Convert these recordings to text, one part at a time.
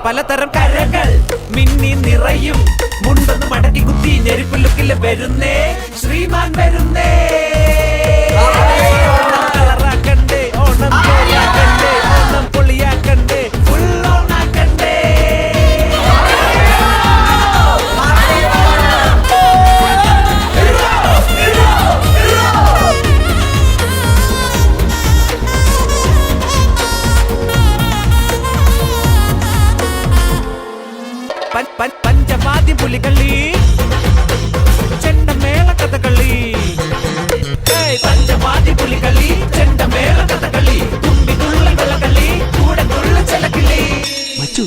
പലതരം കരകൾ മിന്നി നിറയും മുണ്ടൊന്ന് മടക്കി കുത്തി ഞെരുപ്പ് ലുക്കിൽ വരുന്നേ ശ്രീമാൻ വരുന്നേ കളറാക്കണ്ടേ ഓണം ജോലിയാക്കണ്ടേ ഓണം പൊളിയാക്കണ്ടേ ഫുൾ ഓണാക്കണ്ടേ പഞ്ചവാദ്യ പുലികളി ചെണ്ടമേള കഥകളി പഞ്ചവാദ്യ പുലികളി ചെണ്ടമേള കഥകളി തുമ്പി തുള്ളി വെള്ളകളി കൂടെ തുള്ള ചെലക്കിളി മച്ചു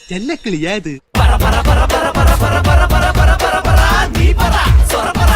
ചെല്ലക്കിളിയാ ഇത് പറ പറ പറ പറ പറ പറ പറ പറ പറ പറ പറ നീ പറ സ്വറ പറ